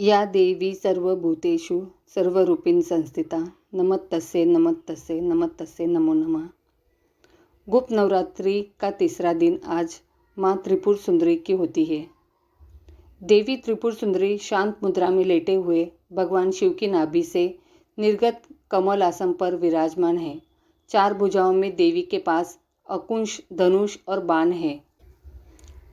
या देवी सर्वभूतेषु सर्वरूपिण संस्थिता नमस्तस्यै नमस्तस्यै नमस्तस्यै नमो नमः। गुप्त नवरात्रि का तीसरा दिन आज माँ त्रिपुर सुंदरी की होती है। देवी त्रिपुर सुंदरी शांत मुद्रा में लेटे हुए भगवान शिव की नाभि से निर्गत कमल आसन पर विराजमान है। चार भुजाओं में देवी के पास अंकुश, धनुष और बाण है।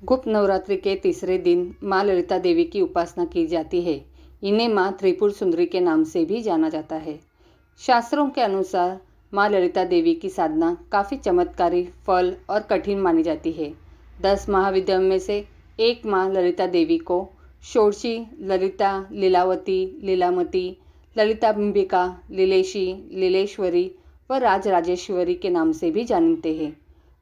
गुप्त नवरात्रि के तीसरे दिन माँ ललिता देवी की उपासना की जाती है। इन्हें माँ त्रिपुर सुंदरी के नाम से भी जाना जाता है। शास्त्रों के अनुसार माँ ललिता देवी की साधना काफ़ी चमत्कारी, फल और कठिन मानी जाती है। 10 महाविद्याओं में से एक माँ ललिता देवी को षोडशी, ललिता, लीलावती, लीलामती, ललितांबिका, लीलेशी, लीलेश्वरी व राजराजेश्वरी के नाम से भी जानते हैं।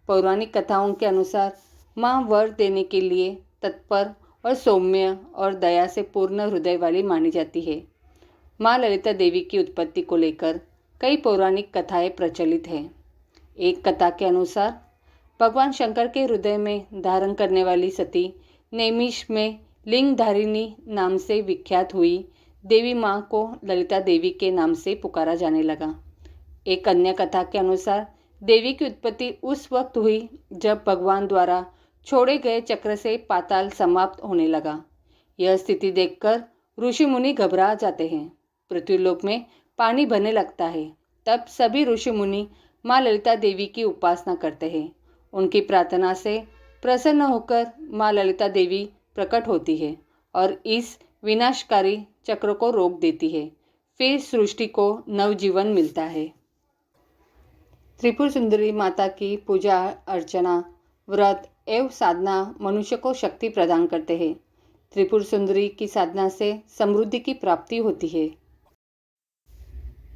पौराणिक कथाओं के अनुसार माँ वर देने के लिए तत्पर और सौम्य और दया से पूर्ण हृदय वाली मानी जाती है। माँ ललिता देवी की उत्पत्ति को लेकर कई पौराणिक कथाएं प्रचलित हैं। एक कथा के अनुसार भगवान शंकर के हृदय में धारण करने वाली सती नैमिष में लिंगधारिणी नाम से विख्यात हुई देवी माँ को ललिता देवी के नाम से पुकारा जाने लगा। एक अन्य कथा के अनुसार देवी की उत्पत्ति उस वक्त हुई जब भगवान द्वारा छोड़े गए चक्र से पाताल समाप्त होने लगा। यह स्थिति देखकर ऋषि मुनि घबरा जाते हैं। पृथ्वीलोक में पानी भरने लगता है। तब सभी ऋषि मुनि माँ ललिता देवी की उपासना करते हैं। उनकी प्रार्थना से प्रसन्न होकर माँ ललिता देवी प्रकट होती है और इस विनाशकारी चक्र को रोक देती है। फिर सृष्टि को नवजीवन मिलता है। त्रिपुर सुंदरी माता की पूजा अर्चना, व्रत एवं साधना मनुष्य को शक्ति प्रदान करते हैं। त्रिपुर सुंदरी की साधना से समृद्धि की प्राप्ति होती है।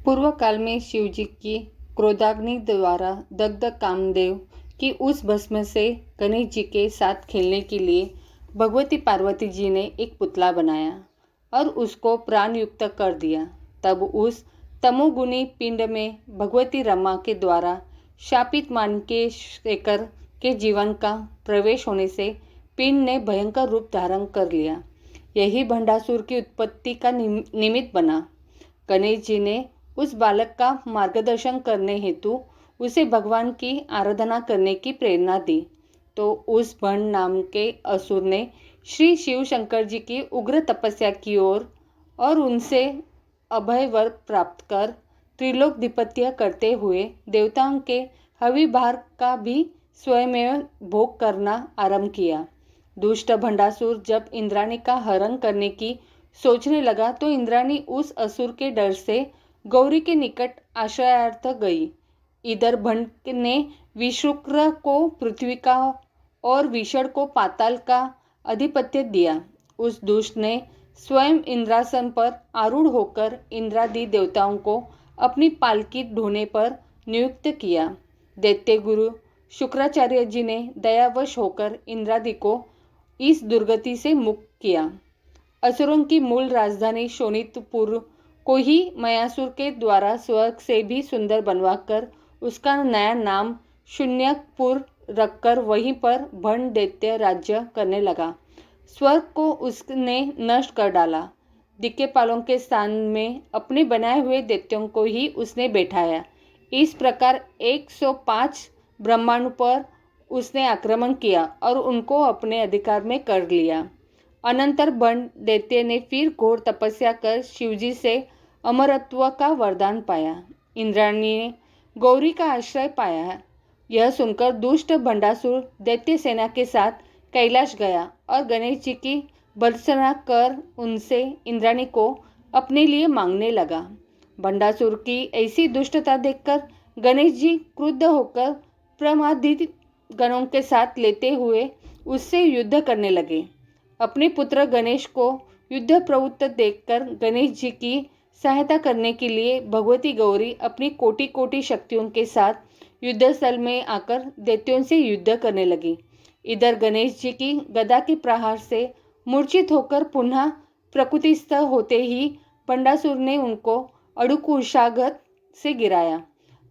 पूर्व काल में शिव जी की क्रोधाग्नि द्वारा दग्ध कामदेव की उस भस्म से गणेश जी के साथ खेलने के लिए भगवती पार्वती जी ने एक पुतला बनाया और उसको प्राण युक्त कर दिया। तब उस तमोगुणी पिंड में भगवती रमा के द्वारा शापित मानकेशेकर के जीवन का प्रवेश होने से पिंड ने भयंकर रूप धारण कर लिया। यही भंडासुर की उत्पत्ति का निमित्त बना। गणेश जी ने उस बालक का मार्गदर्शन करने हेतु उसे भगवान की आराधना करने की प्रेरणा दी। तो उस भंड नाम के असुर ने श्री शिव शंकर जी की उग्र तपस्या की और उनसे अभय वर प्राप्त कर त्रिलोकधिपत्य करते हुए देवताओं के हवि भार का भी स्वयं भोग करना आरंभ किया। दुष्ट भंडासुर जब इंद्राणी का हरण करने की सोचने लगा तो इंद्राणी उस असुर के डर से गौरी के निकट आश्रयार्थ गई। इधर भंड ने विशुक्र को पृथ्वी का और विषण को पाताल का आधिपत्य दिया। उस दुष्ट ने स्वयं इंद्रासन पर आरूढ़ होकर इंद्रादि देवताओं को अपनी पालकी ढोने पर नियुक्त किया। दैत्य गुरु शुक्राचार्य जी ने दयावश होकर इंद्रादि को इस दुर्गति से मुक्त किया। असुरों की मूल राजधानी शोणितपुर को ही मयासुर के द्वारा स्वर्ग से भी सुंदर बनवाकर उसका नया नाम शून्यपुर रखकर वहीं पर भंड दैत्य राज्य करने लगा। स्वर्ग को उसने नष्ट कर डाला। दिक्पालों के स्थान में अपने बनाए हुए दैत्यों को ही उसने बैठाया। इस प्रकार 105 ब्रह्मांड पर उसने आक्रमण किया और उनको अपने अधिकार में कर लिया। अनंतर भंड दैत्य ने फिर घोर तपस्या कर शिवजी से अमरत्व का वरदान पाया। इंद्राणी ने गौरी का आश्रय पाया। यह सुनकर दुष्ट भंडासुर दैत्य सेना के साथ कैलाश गया और गणेश जी की भर्त्सना कर उनसे इंद्राणी को अपने लिए मांगने लगा। भंडासुर की ऐसी दुष्टता देखकर गणेश जी क्रुद्ध होकर प्रमादित गणों के साथ लेते हुए उससे युद्ध करने लगे। अपने पुत्र गणेश को युद्ध प्रवृत्त देखकर गणेश जी की सहायता करने के लिए भगवती गौरी अपनी कोटि कोटि शक्तियों के साथ युद्धस्थल में आकर दैत्यों से युद्ध करने लगी। इधर गणेश जी की गदा के प्रहार से मूर्छित होकर पुनः प्रकृतिस्थ होते ही भंडासुर ने उनको अड़ुकुशाघात से गिराया।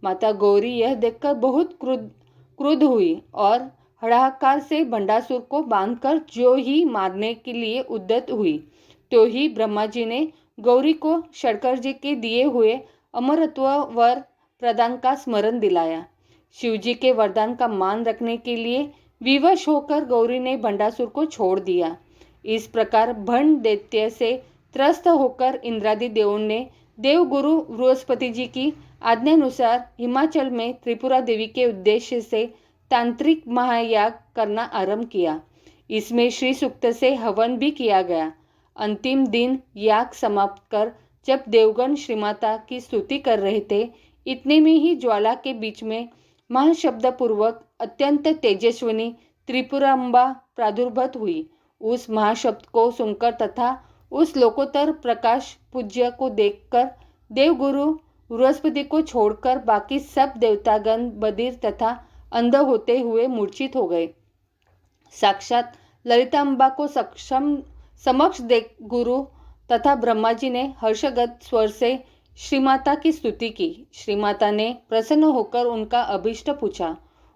माता गौरी यह देखकर बहुत क्रुद्ध हुई और हड़ाकार से भंडासुर को बांधकर जो ही मारने के लिए उद्यत हुई। तो ही ब्रह्मा जी ने गौरी को शंकर जी के दिए हुए अमरत्व वर प्रदान का स्मरण दिलाया। शिवजी के वरदान का मान रखने के लिए विवश होकर गौरी ने भंडासुर को छोड़ दिया। इस प्रकार भंड दैत्य से त्रस्त होकर इंद्रादि देवों ने देवगुरु बृहस्पति जी की आज्ञानुसार हिमाचल में त्रिपुरा देवी के उद्देश्य से तांत्रिक महायाग करना आरंभ किया। इसमें श्री सूक्त से हवन भी किया गया। अंतिम दिन याग समाप्त कर जब देवगण श्रीमाता की स्तुति कर रहे थे, इतने में ही ज्वाला के बीच में महाशब्द पूर्वक अत्यंत तेजस्विनी त्रिपुरांबा प्रादुर्भूत हुई। उस महाशब्द को सुनकर तथा उस लोकोत्तर प्रकाश पूज्य को देखकर देवगुरु बृहस्पति को छोड़कर बाकी सब देवतागण बधिर तथा अंध होते हुए मूर्छित हो गए। साक्षात ललितांबा को समक्ष देख गुरु तथा ब्रह्मा जी ने हर्षगत स्वर से श्रीमाता की स्तुति की। श्रीमाता ने प्रसन्न होकर उनका अभीष्ट पूछा।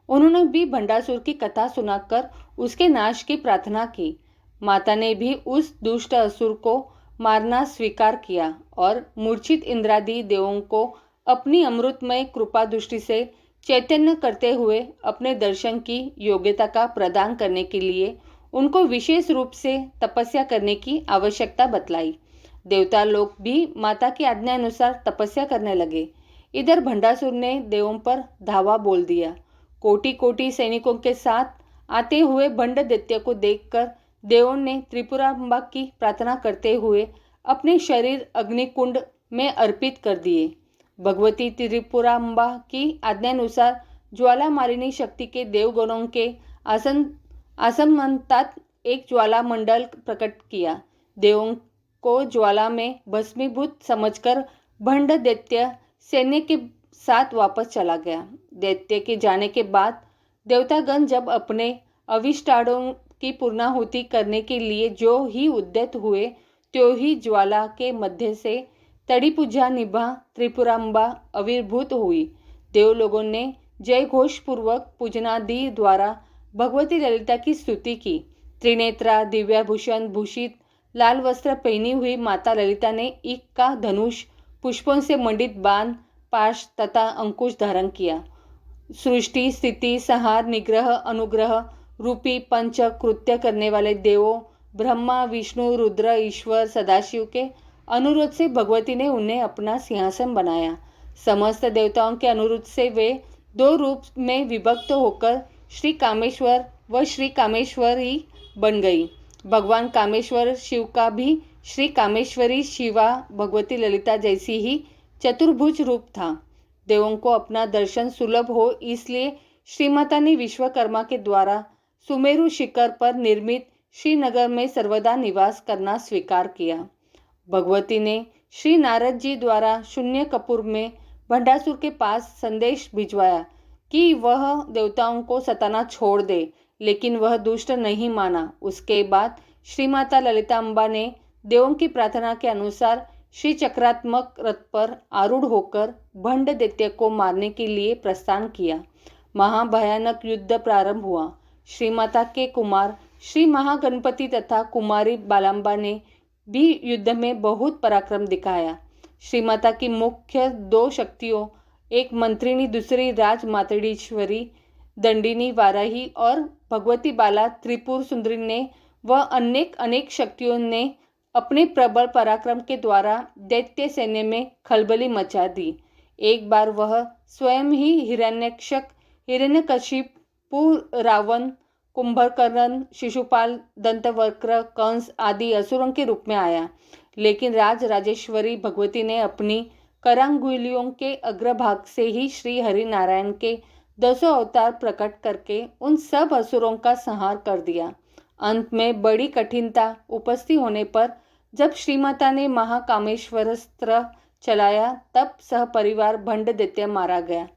उन्होंने भी भंडासुर की कथा सुनाकर उसके नाश की प्रार्थना की। माता ने भी उस दुष्ट असुर को मारना स्वीकार किया और मूर्छित इंद्रादि देवों को अपनी अमृतमय कृपा दृष्टि से चैतन्य करते हुए अपने दर्शन की योग्यता का प्रदान करने के लिए उनको विशेष रूप से तपस्या करने की आवश्यकता बतलाई। देवता लोग भी माता की आज्ञा अनुसार तपस्या करने लगे। इधर भंडासुर ने देवों पर धावा बोल दिया। कोटि कोटि सैनिकों के साथ आते हुए भंड दैत्य को देखकर देवों ने त्रिपुरांबा की प्रार्थना करते हुए अपने शरीर अग्निकुंड में अर्पित कर दिए। भगवती त्रिपुरांबा की आज्ञानुसार ज्वाला मारिनी शक्ति के देवगणों के आसमंतात एक ज्वाला मंडल प्रकट किया। देवों को ज्वाला में भस्मीभूत समझकर भंड दैत्य सैन्य के साथ वापस चला गया। दैत्य के जाने के बाद देवतागण जब अपने अविष्टाड़ों की पूर्णाहुति करने के लिए जो ही उद्यत हुए, त्यों ही ज्वाला के मध्य से तड़ी पूजा निभा त्रिपुरांबा आविर्भूत हुई। देव लोगों ने जय घोष पूर्वक पूजनादि द्वारा भगवती ललिता की स्तुति की। त्रिनेत्रा दिव्याभूषण भूषित लाल वस्त्र पहनी हुई माता ललिता ने ईख का धनुष, पुष्पों से मंडित बाण, पाश तथा अंकुश धारण किया। सृष्टि स्थिति संहार निग्रह अनुग्रह रूपी पंच कृत्य करने वाले देवों ब्रह्मा विष्णु रुद्र ईश्वर सदाशिव के अनुरोध से भगवती ने उन्हें अपना सिंहासन बनाया। समस्त देवताओं के अनुरोध से वे दो रूप में विभक्त होकर श्री कामेश्वर व श्री कामेश्वरी बन गई। भगवान कामेश्वर शिव का भी श्री कामेश्वरी शिवा भगवती ललिता जैसी ही चतुर्भुज रूप था। देवों को अपना दर्शन सुलभ हो इसलिए श्रीमाता ने विश्वकर्मा के द्वारा सुमेरु शिखर पर निर्मित श्रीनगर में सर्वदा निवास करना स्वीकार किया। भगवती ने श्री नारद जी द्वारा शून्य कपूर में भंडासुर के पास संदेश भिजवाया कि वह देवताओं को सताना छोड़ दे, लेकिन वह दुष्ट नहीं माना। उसके बाद श्रीमाता ललितांबा ने देवों की प्रार्थना के अनुसार श्री चक्रात्मक रथ पर आरूढ़ होकर भंड दैत्य को मारने के लिए प्रस्थान किया। महाभयानक युद्ध प्रारंभ हुआ। श्रीमाता के कुमार श्री महागणपति तथा कुमारी बालांबा ने भी युद्ध में बहुत पराक्रम दिखाया। श्रीमाता की मुख्य दो शक्तियों, एक मंत्रिनी दूसरी राजमातड़ीश्वरी दंडिनी वाराही और भगवती बाला त्रिपुर सुंदरी ने व अनेक शक्तियों ने अपने प्रबल पराक्रम के द्वारा दैत्य सैन्य में खलबली मचा दी। एक बार वह स्वयं ही हिरण्यकशिपु, रावण, कुंभकर्ण, शिशुपाल, दंतवक्र, कंस आदि असुरों के रूप में आया। लेकिन राजेश्वरी भगवती ने अपनी करांगुलियों के अग्रभाग से ही श्री हरि नारायण के 10 अवतार प्रकट करके उन सब असुरों का संहार कर दिया। अंत में बड़ी कठिनता उपस्थित होने पर जब श्रीमाता ने महाकामेश्वरास्त्र चलाया तब सहपरिवार भंड दैत्य मारा गया,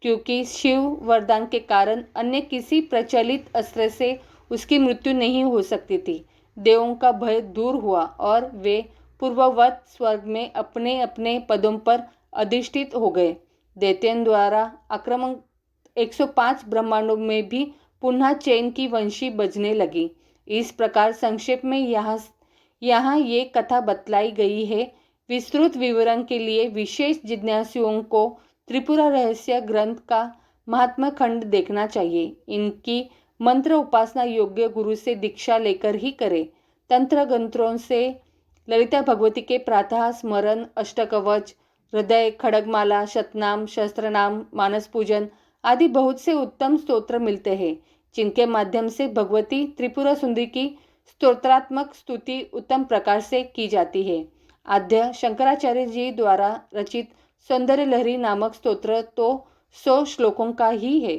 क्योंकि शिव वरदान के कारण अन्य किसी प्रचलित अस्त्र से उसकी मृत्यु नहीं हो सकती थी। देवों का भय दूर हुआ और वे पूर्ववत स्वर्ग में अपने अपने पदों पर अधिष्ठित हो गए। दैत्यों द्वारा आक्रमण 105 ब्रह्मांडों में भी पुनः चैन की वंशी बजने लगी। इस प्रकार संक्षेप में यहाँ ये कथा बतलाई गई है। विस्तृत विवरण के लिए विशेष जिज्ञासुओं को त्रिपुरा रहस्य ग्रंथ का महात्मा खंड देखना चाहिए। इनकी मंत्र उपासना योग्य गुरु से दीक्षा लेकर ही करें। तंत्र ग्रंथों से ललिता भगवती के प्रातः स्मरण, अष्टकवच, हृदय, खड़गमाला, शतनाम, शस्त्रनाम, मानस पूजन आदि बहुत से उत्तम स्तोत्र मिलते हैं, जिनके माध्यम से भगवती त्रिपुरा सुंदरी की स्तोत्रात्मक स्तुति उत्तम प्रकार से की जाती है। आद्य शंकराचार्य जी द्वारा रचित सौंदर्य लहरी नामक स्तोत्र तो 100 श्लोकों का ही है।